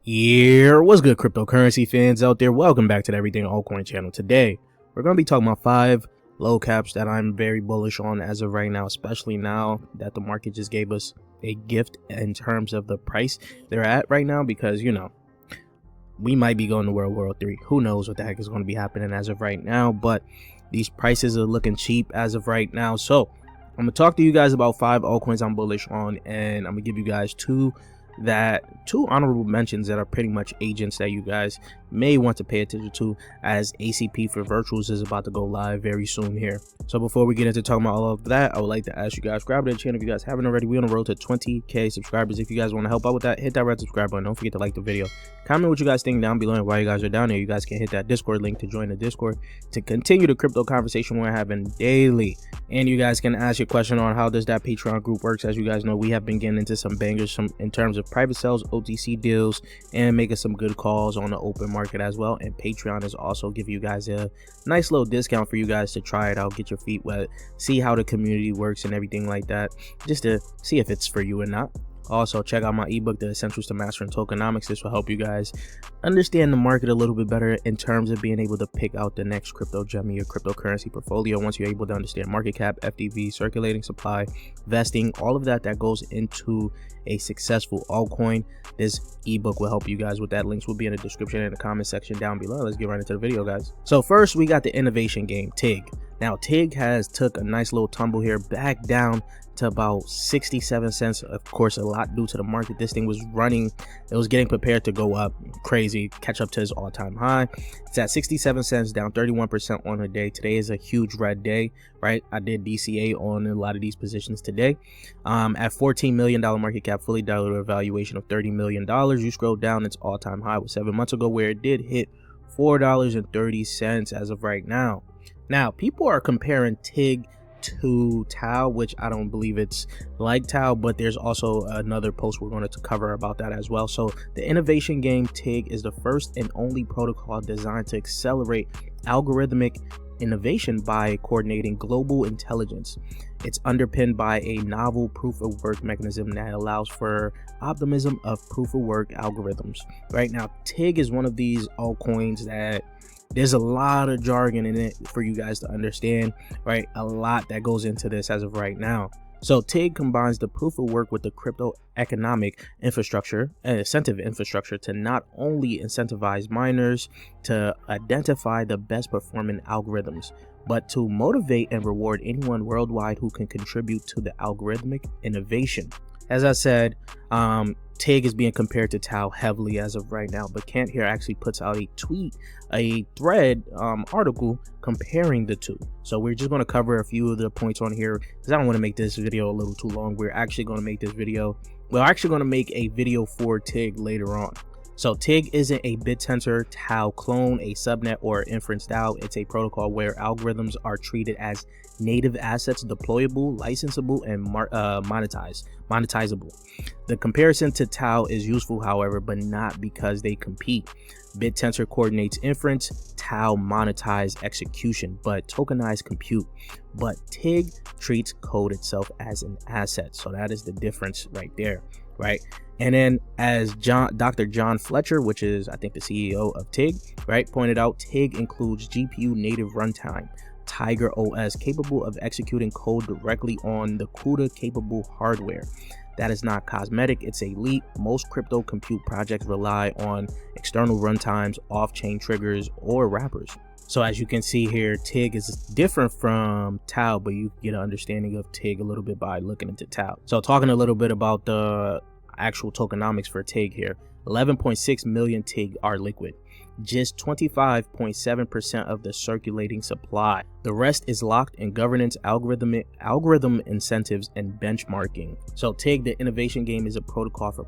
Yeah, what's good, cryptocurrency fans out there? Welcome back to the Everything Altcoin channel. Today, we're going to be talking about 5 low caps that I'm very bullish on as of right now, especially now that the market just gave us a gift in terms of the price they're at right now, because, you know, we might be going to World War III. Who knows what the heck is going to be happening as of right now, but these prices are looking cheap as of right now. So, I'm going to talk to you guys about 5 altcoins I'm bullish on, and I'm going to give you guys two honorable mentions that are pretty much agents that you guys may want to pay attention to, as ACP for virtuals is about to go live very soon here. So before we get into talking about all of that, I would like to ask you guys, subscribe to the channel if you guys haven't already. We're on the road to 20k subscribers. If you guys want to help out with that, hit that red subscribe button. Don't forget to like the video, comment what you guys think down below, and while you guys are down there, you guys can hit that Discord link to join the Discord to continue the crypto conversation we're having daily. And you guys can ask your question on how does that Patreon group works. As you guys know, we have been getting into some bangers in terms of private sales, OTC deals, and making some good calls on the open market as well. And Patreon is also giving you guys a nice little discount for you guys to try it out, get your feet wet, see how the community works and everything like that, just to see if it's for you or not. Also, check out my ebook, The Essentials to Mastering Tokenomics. This will help you guys understand the market a little bit better in terms of being able to pick out the next crypto gem in your cryptocurrency portfolio. Once you're able to understand market cap, FDV, circulating supply, vesting, all of that goes into a successful altcoin, this ebook will help you guys with that. Links will be in the description and the comment section down below. Let's get right into the video, guys. So first, we got the innovation game, TIG. Now, TIG has took a nice little tumble here, back down to about 67 cents. Of course, a lot due to the market. This thing was running, it was getting prepared to go up crazy, catch up to its all-time high. It's at 67 cents, down 31% on the day. Today is a huge red day, right? I did DCA on a lot of these positions today. At $14 million market cap, fully diluted valuation of $30 million. You scroll down, its all-time high was 7 months ago, where it did hit $4.30 as of right now. Now, people are comparing TIG to Tau, which I don't believe it's like Tau, but there's also another post we're going to cover about that as well. So the innovation game TIG is the first and only protocol designed to accelerate algorithmic innovation by coordinating global intelligence. It's underpinned by a novel proof of work mechanism that allows for optimism of proof of work algorithms. Right now, TIG is one of these altcoins that there's a lot of jargon in it for you guys to understand, right? A lot that goes into this as of right now. So TIG combines the proof of work with the crypto economic infrastructure and incentive infrastructure to not only incentivize miners to identify the best performing algorithms, but to motivate and reward anyone worldwide who can contribute to the algorithmic innovation. As I said, TIG is being compared to Tau heavily as of right now, but Kant here actually puts out a thread article comparing the two. So we're just going to cover a few of the points on here because I don't want to make this video a little too long. We're actually going to make this video, we're actually going to make a video for TIG later on. So TIG isn't a BitTensor Tau clone, a subnet, or inference DAO. It's a protocol where algorithms are treated as native assets, deployable, licensable, and monetizable. The comparison to Tau is useful, however, but not because they compete. BitTensor coordinates inference, Tau monetizes execution, but tokenized compute. But TIG treats code itself as an asset. So that is the difference right there, right? And then as Dr. John Fletcher, which is I think the CEO of TIG, right, pointed out, TIG includes GPU native runtime, Tiger OS, capable of executing code directly on the CUDA capable hardware. That is not cosmetic, it's a leap. Most crypto compute projects rely on external runtimes, off-chain triggers, or wrappers. So as you can see here, TIG is different from Tau, but you get an understanding of TIG a little bit by looking into Tau. So talking a little bit about the actual tokenomics for TIG here, 11.6 million TIG are liquid, just 25.7% of the circulating supply. The rest is locked in governance, algorithm incentives, and benchmarking. So TIG, the innovation game, is a protocol for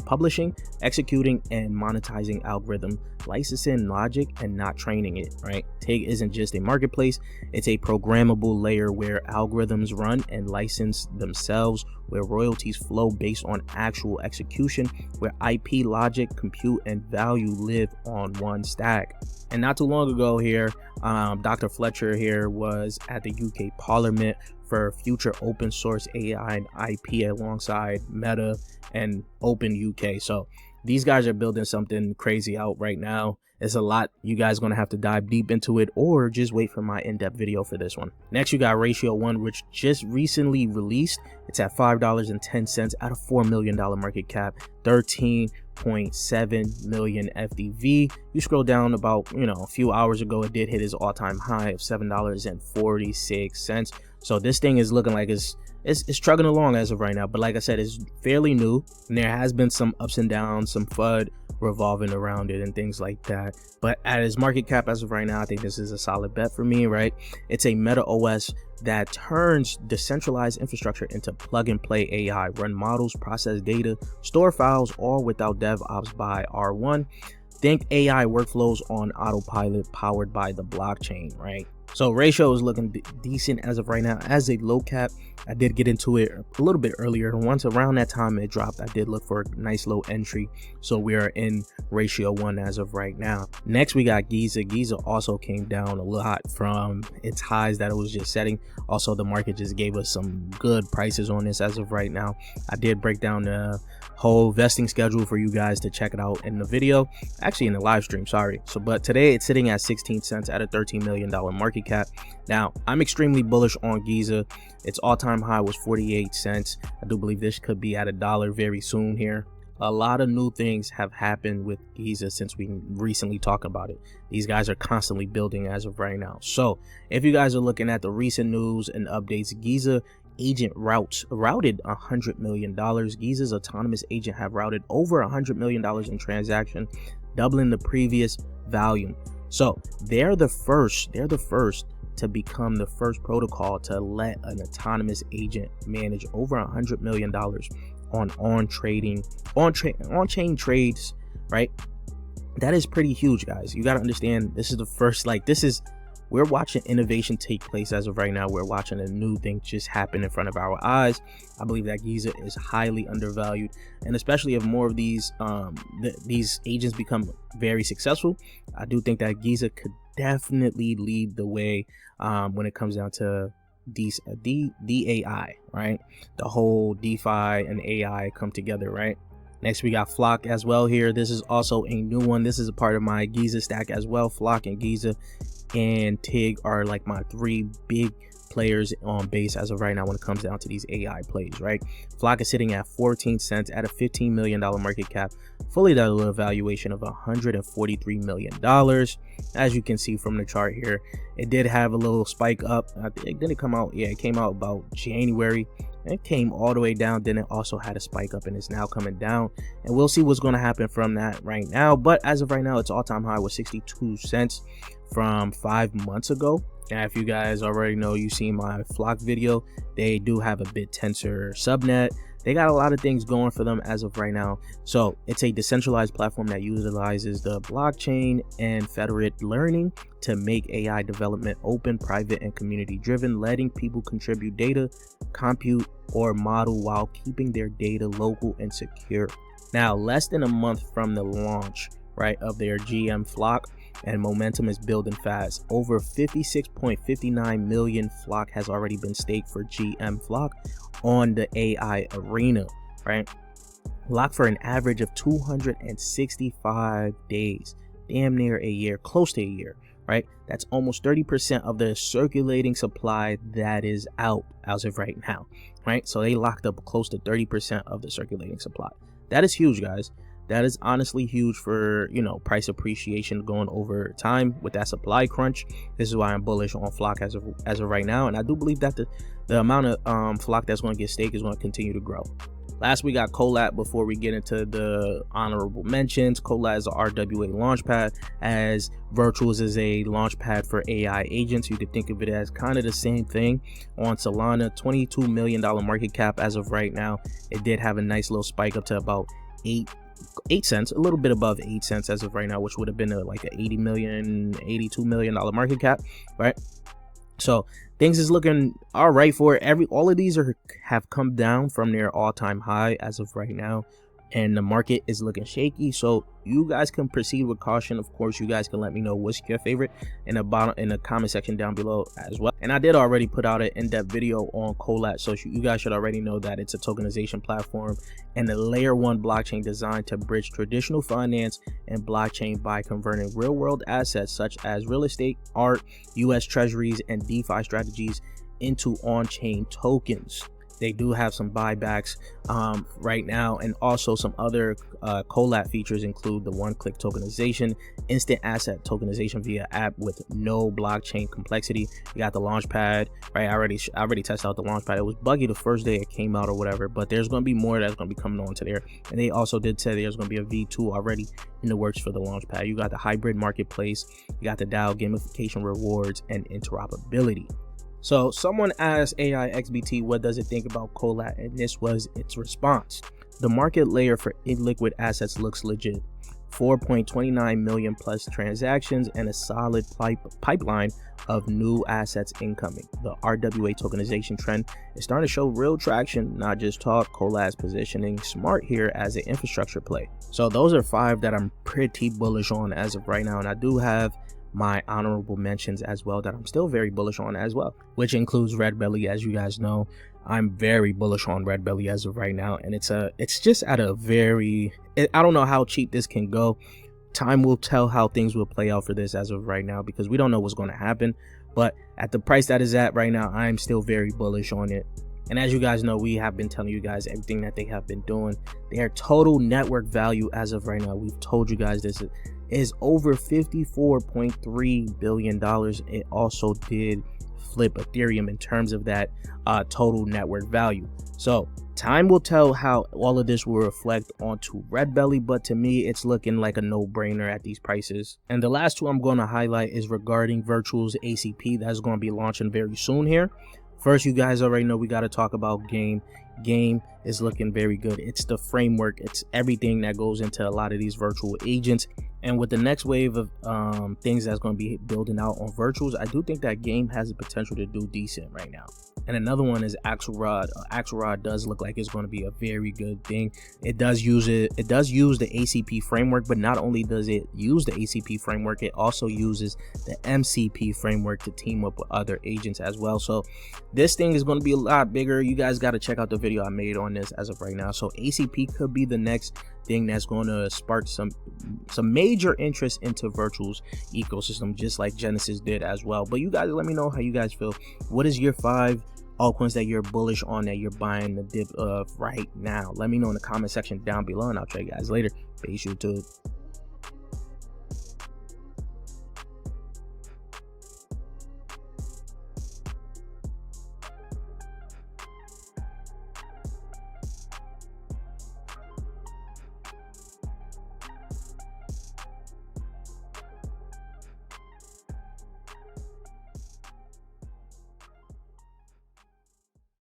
publishing, executing, and monetizing algorithm, licensing logic, and not training it, right? TIG isn't just a marketplace, it's a programmable layer where algorithms run and license themselves, where royalties flow based on actual execution, where IP, logic, compute, and value live on one stack. And not too long ago here, Dr. Fletcher here was at the UK Parliament for future open source AI and IP alongside Meta and Open UK. So These guys are building something crazy out right now. It's a lot. You guys gonna have to dive deep into it, or just wait for my in-depth video for this one. Next, you got Ratio 1, which just recently released. It's at $5.10 out of $4 million market cap, 13.7 million FDV. You scroll down about, a few hours ago, it did hit its all-time high of $7.46. So this thing is looking like it's chugging along as of right now. But like I said, it's fairly new, and there has been some ups and downs, some FUD revolving around it and things like that. But at its market cap as of right now, I think this is a solid bet for me, right? It's a meta OS that turns decentralized infrastructure into plug and play AI, run models, process data, store files, all without DevOps by R1. Think AI workflows on autopilot powered by the blockchain, right? So Ratio is looking decent as of right now as a low cap. I did get into it a little bit earlier, and once around that time it dropped, I did look for a nice low entry. So we are in Ratio 1 as of right now. Next, we got GIGA. GIGA also came down a lot from its highs that it was just setting. Also, the market just gave us some good prices on this as of right now. I did break down the whole vesting schedule for you guys to check it out in the video, actually in the live stream, sorry. So but today it's sitting at 16 cents at a $13 million market cap. Now I'm extremely bullish on GIGA. Its all-time high was 48 cents. I do believe this could be at $1 very soon here. A lot of new things have happened with GIGA since we recently talked about it. These guys are constantly building as of right now. So if you guys are looking at the recent news and updates, GIGA agent routed $100 million. GIGA's autonomous agent have routed over $100 million in transaction, doubling the previous volume. So they're the first to become the first protocol to let an autonomous agent manage over $100 million on-chain trades, right? That is pretty huge, guys. You got to understand, this is the first, we're watching innovation take place as of right now. We're watching a new thing just happen in front of our eyes. I believe that GIGA is highly undervalued, and especially if more of these agents become very successful, I do think that GIGA could definitely lead the way when it comes down to DAI, right? The whole DeFi and AI come together, right? Next, we got Flock as well here. This is also a new one. This is a part of my GIGA stack as well. Flock and GIGA and TIG are like my three big players on base as of right now when it comes down to these AI plays, right? Flock is sitting at 14 cents at a $15 million market cap, fully diluted valuation of $143 million. As you can see from the chart here, it did have a little spike up. It didn't come out, yeah, it came out about January. It came all the way down, then it also had a spike up, and it's now coming down, and we'll see what's going to happen from that right now. But as of right now, its all-time high was 62 cents from 5 months ago. And if you guys already know, you've seen my Flock video, they do have a BitTensor subnet. They got a lot of things going for them as of right now. So it's a decentralized platform that utilizes the blockchain and federated learning to make AI development open, private, and community driven, letting people contribute data, compute, or model while keeping their data local and secure. Now, less than a month from the launch, right, of their GM Flock, and momentum is building fast. Over 56.59 million Flock has already been staked for GM Flock on the AI arena, right? Locked for an average of 265 days, damn near a year, close to a year, right? That's almost 30% of the circulating supply that is out as of right now, right? So they locked up close to 30% of the circulating supply. That is huge, guys. That is honestly huge for, price appreciation going over time with that supply crunch. This is why I'm bullish on Flock as of right now, and I do believe that the amount of Flock that's going to get staked is going to continue to grow. Last, we got Collab. Before we get into the honorable mentions, Collab is a RWA launchpad, as Virtuals is a launchpad for AI agents. You could think of it as kind of the same thing on Solana. $22 million market cap as of right now. It did have a nice little spike up to about 8 cents, a little bit above 8 cents as of right now, which would have been like a $82 million market cap, right? So things is looking all right for it. All of these have come down from their all-time high as of right now. and the market is looking shaky. So you guys can proceed with caution. Of course, you guys can let me know what's your favorite in the comment section down below as well. And I did already put out an in-depth video on Collab, so you guys should already know that it's a tokenization platform and a layer 1 blockchain designed to bridge traditional finance and blockchain by converting real-world assets such as real estate, art, US treasuries, and DeFi strategies into on-chain tokens. They do have some buybacks right now, and also some other Collab features include the one-click tokenization, instant asset tokenization via app with no blockchain complexity. You got the launchpad, right? I already tested out the launchpad. It was buggy the first day it came out or whatever, but there's going to be more that's going to be coming on to there. And they also did say there's going to be a V2 already in the works for the launchpad. You got the hybrid marketplace, you got the DAO gamification rewards, and interoperability. So someone asked AIXBT, what does it think about Collab? And this was its response. The market layer for illiquid assets looks legit. 4.29 million plus transactions and a solid pipeline of new assets incoming. The RWA tokenization trend is starting to show real traction, not just talk. Collab's positioning smart here as an infrastructure play. So those are 5 that I'm pretty bullish on as of right now. And I do have my honorable mentions as well that I'm still very bullish on as well, which includes Red Belly. As you guys know, I'm very bullish on Red Belly as of right now, and it's just at a very, I don't know how cheap this can go. Time will tell how things will play out for this as of right now, because we don't know what's going to happen. But at the price that is at right now, I'm still very bullish on it. And as you guys know, we have been telling you guys everything that they have been doing. Their total network value as of right now, we've told you guys this, is over $54.3 billion. It also did flip Ethereum in terms of that total network value. So time will tell how all of this will reflect onto Red Belly, but to me it's looking like a no-brainer at these prices. And the last 2 I'm going to highlight is regarding Virtual's ACP that's going to be launching very soon here. First, you guys already know we got to talk about Game. Game is looking very good. It's the framework, it's everything that goes into a lot of these virtual agents. And with the next wave of things that's going to be building out on virtuals, I do think that Game has the potential to do decent right now. And another one is Axelrod. Axelrod does look like it's going to be a very good thing. It does use the ACP framework, but not only does it use the ACP framework, it also uses the MCP framework to team up with other agents as well. So this thing is going to be a lot bigger. You guys got to check out the video I made on this as of right now. So ACP could be the next thing that's going to spark some major interest into Virtual's ecosystem, just like Genesis did as well. But you guys let me know how you guys feel. What is your 5 altcoins that you're bullish on, that you're buying the dip of right now? Let me know in the comment section down below, and I'll try you guys later. Peace, YouTube.